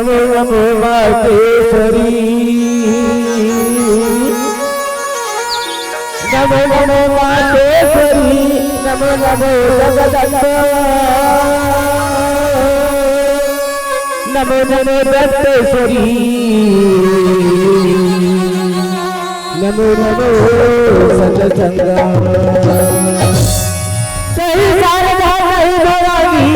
नमो नमो मातेश्वरी नमो नमो मातेश्वरी नमो नमो जगदम्बा नमो नमो दत्तेश्वरी नमो नमो सतसंगा कई शारदा कई भवानी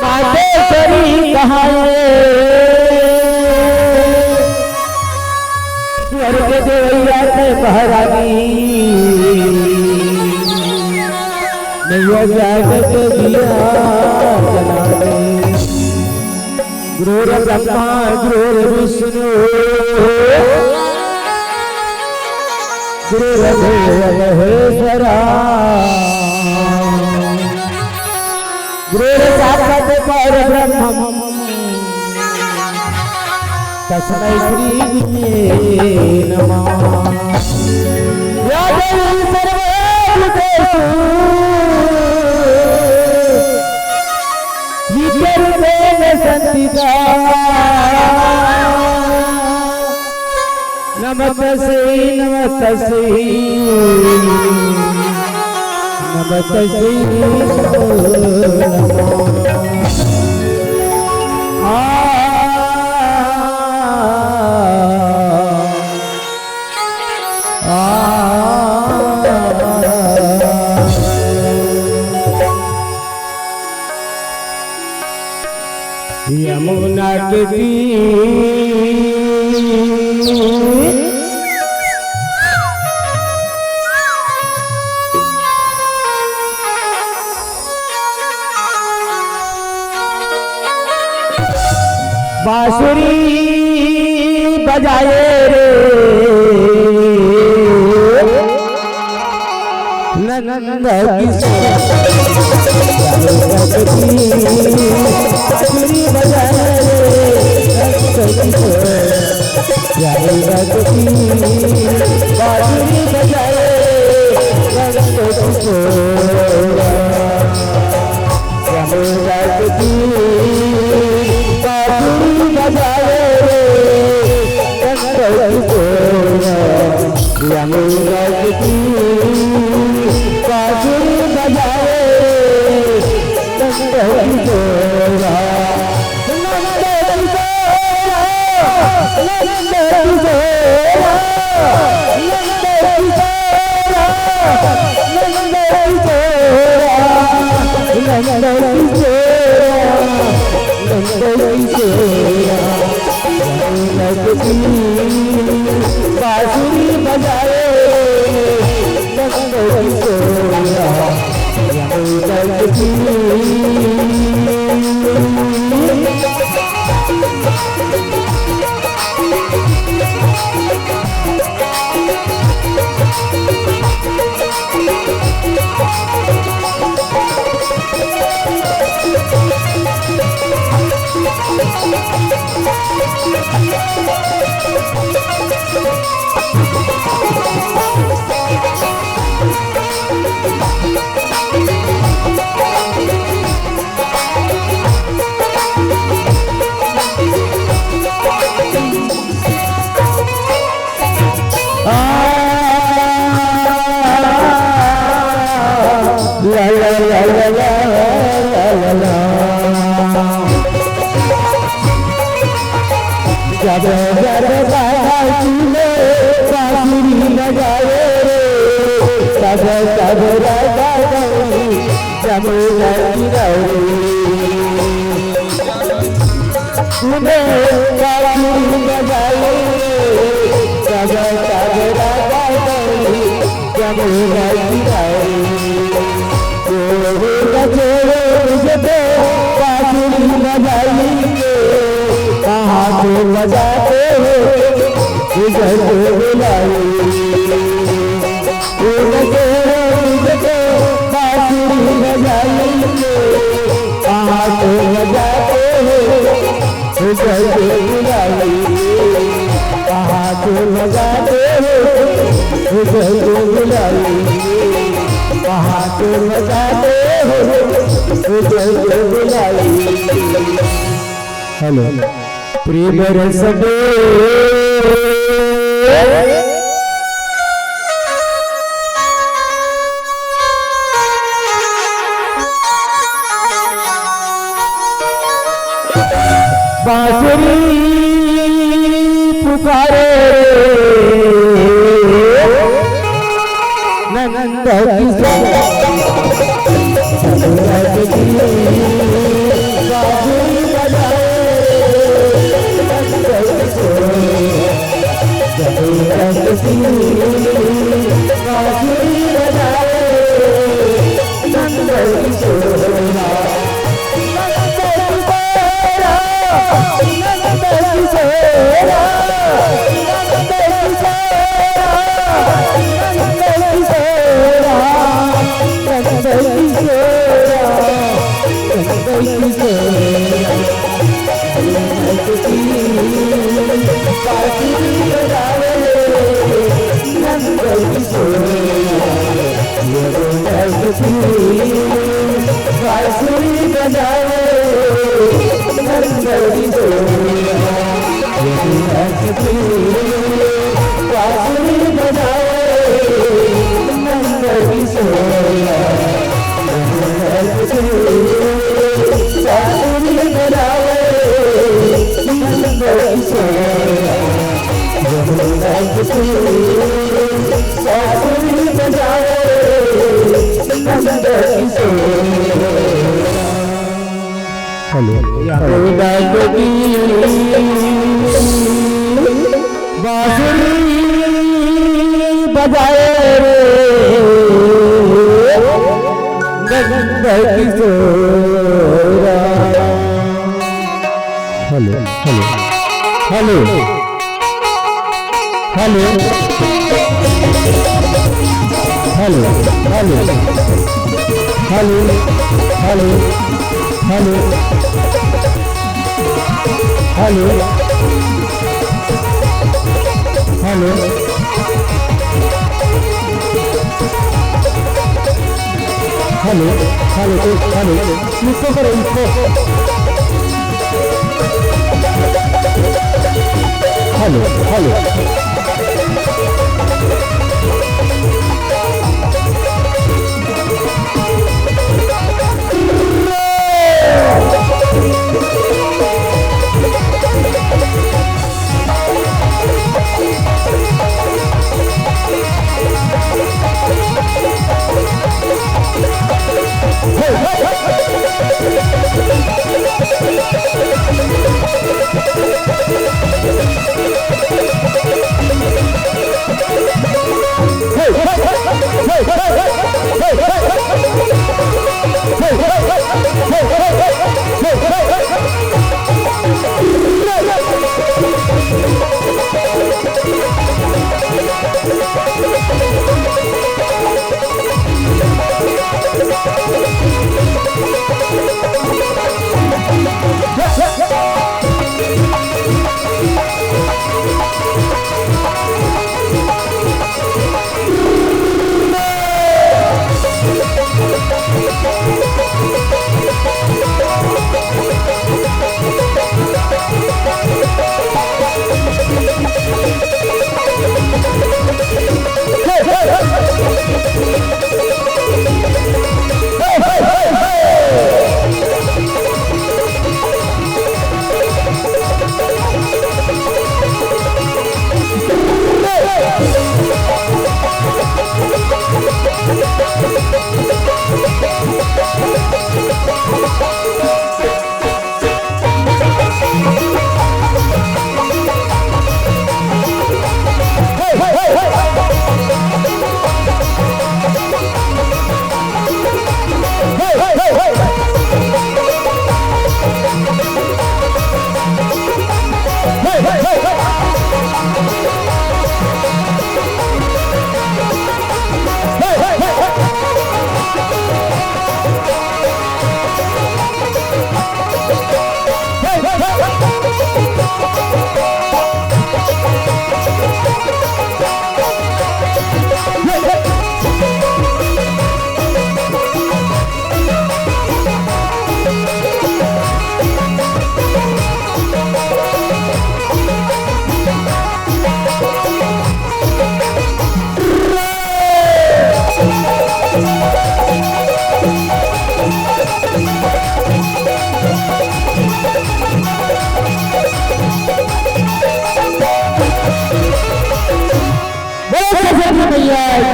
मातेश्वरी कहाए स्वर्ग देवैया के महारानी नैया जागत दिया जलाने गुरुर ब्रह्मा गुरुर विष्णु गुरुर्देव महेश्वरा गुरुर साक्षात् परब्रह्म तस्मै श्री गुरुवे नमः या देवी सर्वभूतेषु विद्यरूपेण संस्थिता नमस्तस्यै नमस्तस्यै नमस्तस्यै यमुना के तीर बांसुरी बजाए रे नंद बांसुरी बजाए बांसुरी बजाए बांसुरी बजाए जब जब बांसुरी बजाए तब तब जमुना तुम्हें बांसुरी बजाए तब तब जमुना बांसुरी बजाई कहाँ को बजाते हो इधर को बुलाई बांसुरी बजाई कहाँ को बजाते हो इधर को बुलाई कहाँ को बजाते हो इधर को बुलाई कहाँ को बजाते हो हेलो प्रेम रस बांसुरी पुकारे नंद बजाए hello hello hello hello hello hello hello hello hello hello hello hello hello hello इसको करो इसको हेलो हेलो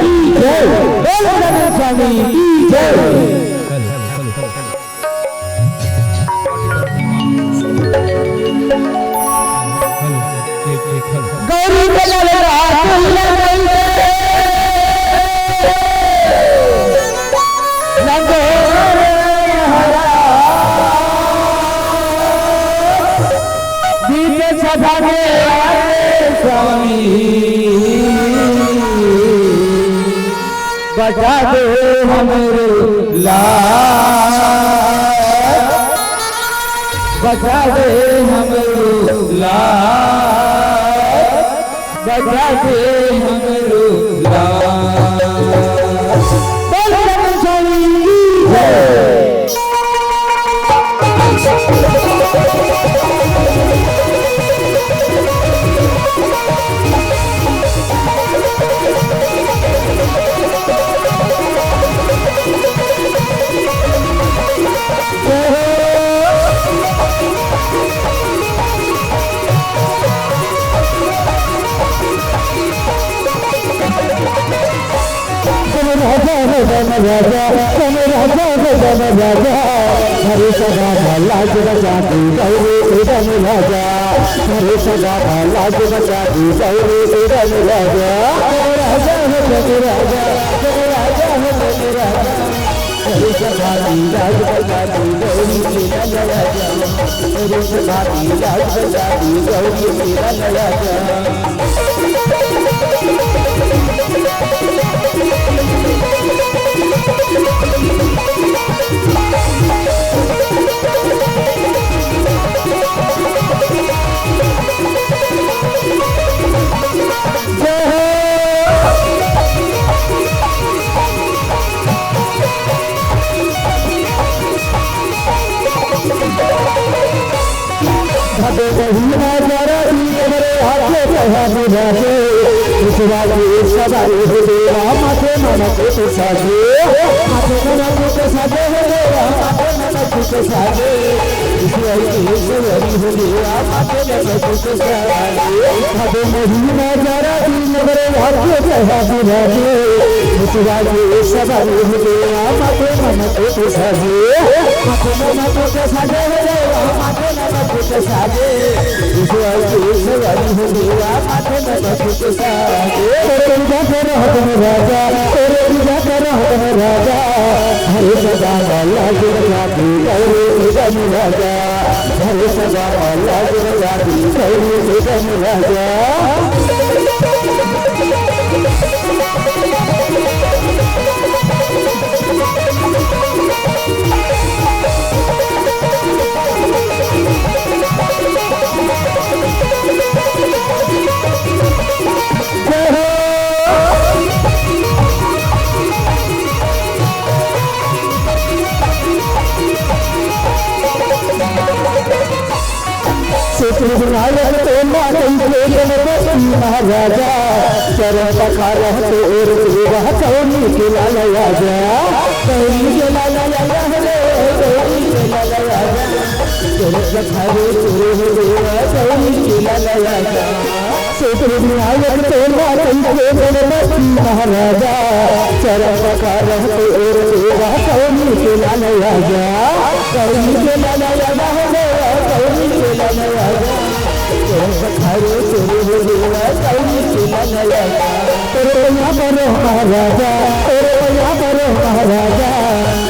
की जय, बोलो गणेश स्वामी की जय। गौरी बदल सभा में स्वामी बचा दो हमरे लाल, बचा दे हमरे लाल, बचा दे हमरे लाल। बोलो गणेश स्वामी की जय। राजा हरे सदा लाज बचाती गौरी उदम राजा, हरे सदा लाज बचाती गौरी उदम राजा। राजा हो जग राजा, राजा हो जग राजा, हरे सदा लाज बचाती गौरी उदम राजा, हरे सदा लाज बचाती गौरी उदम राजा। सवारी हो देवा माथे नमक के साजे, माथे नमक के साजे हो देवा माथे नमक के साजे, सवारी हो देवा माथे नमक के साजे। खबे महीना जरा दिन बरे हाथे कहा बुझाजे, सवारी हो देवा माथे नमक के साजे, माथे नमक के साजे हो देवा माथे नमक के साजे, सवारी हो देवा माथे नमक के साजे। राजा राजा हरे सदा लाज बचाती गौरी उदम राजा, हरे सदा लाज बचाती गौरी उदम राजा। महाराजा चरण पखा रहते और देवा कौनी के लाल राजा, कौनी के लाल राजा रे, कौनी के लाल राजा, चरण पखा रे तेरे हो देवा कौनी के लाल राजा। क्षेत्र विनायक तेरा महाराजा चरण पखा रहते और देवा कौनी के लाल राजा, कौनी के लाल राजा हो देवा कौनी के लाल राजा, हरे तेरे हो देवा कौनी के लाल राजा। तेरे यहाँ पर महाराजा, तेरे यहाँ पर महाराजा,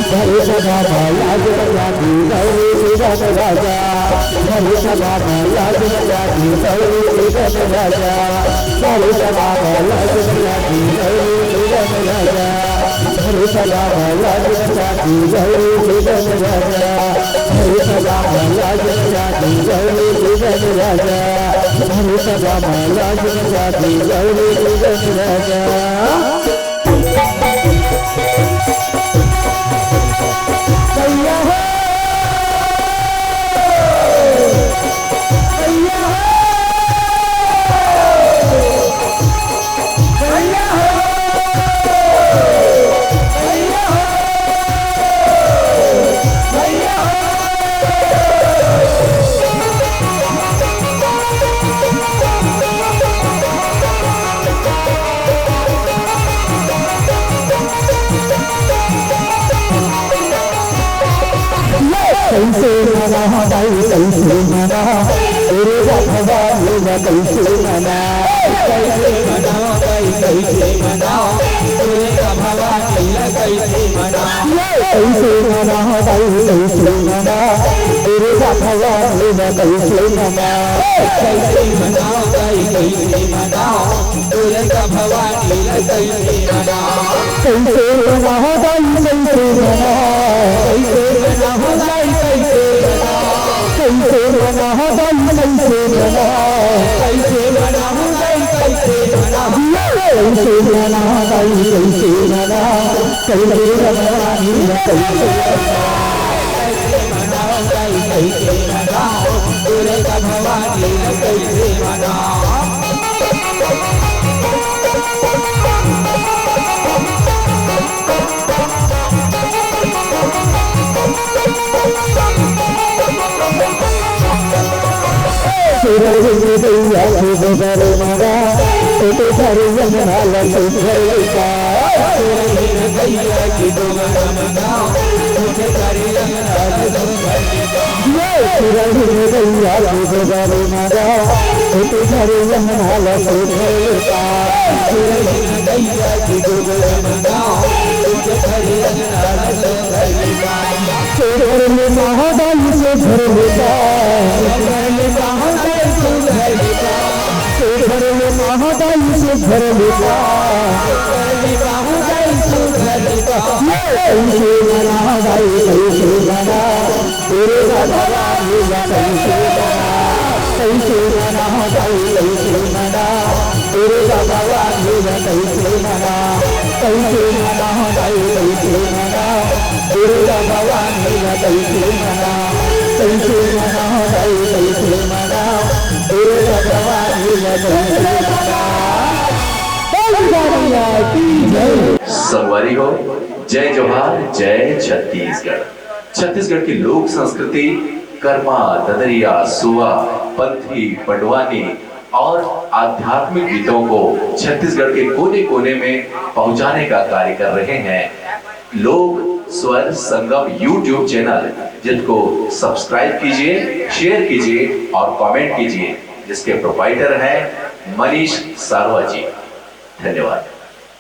हरे सदा लाज बचाती गौरी उदम राजा, हरे सदा लाज बचाती गौरी उदम राजा, हरे सदा लाज बचाती गौरी उदम राजा, हरे सदा लाज बचाती गौरी उदम राजा, हरे सदा लाज बचाती गौरी उदम राजा, हरे सदा लाज बचाती गौरी उदम राजा। कैसे मना भाई कैसे मना तेरे भगवान कैसे मना कैसे मनाओ भाई कैसे मनाओ तेरे भगवान कैसे मनाओ कैसे मना भाई कैसे मना तेरे भगवान कैसे मना कैसे मनाओ भाई कैसे मनाओ तेरे भगवान कैसे मनाओ कैसे मना भाई कैसे मना कैसे मनाओ भाई कैसे मनाओ कैसे मना भाई कैसे मना कैसे मनाओ भाई कैसे मनाओ कैसे मना भाई कैसे मना कैसे भगवान कैसे मनाओ भाई कैसे मनाओ तेरे भगवान कैसे मनाओ दैया घर मगा तो घर जंगल का दैया की दोगला मनाओ मुझे करे दैया घर मगा तो घर जंगल का दैया की दोगला मनाओ मुझे करे घर में महादाई से घर लेता घर में महादाई से घर लेता कैसे मना भाई कैसे मना तेरे भगवान कैसे मना कैसे मना भाई कैसे मना तेरे भगवान कैसे मना कैसे मना भाई कैसे मना तेरे भगवान कैसे मना कैसे मना भाई कैसे मना तेरे भगवान कैसे मना। संगवारी हो, जय जोहार, जय छत्तीसगढ़। छत्तीसगढ़ की लोक संस्कृति कर्मा, ददरिया, सुआ, पंथी, पंडवानी और आध्यात्मिक गीतों को छत्तीसगढ़ के कोने कोने में पहुंचाने का कार्य कर रहे हैं लोक स्वर संगम यूट्यूब चैनल, जिसको सब्सक्राइब कीजिए, शेयर कीजिए और कमेंट कीजिए, जिसके प्रोपाइटर हैं मनीष सारवा जी। धन्यवाद।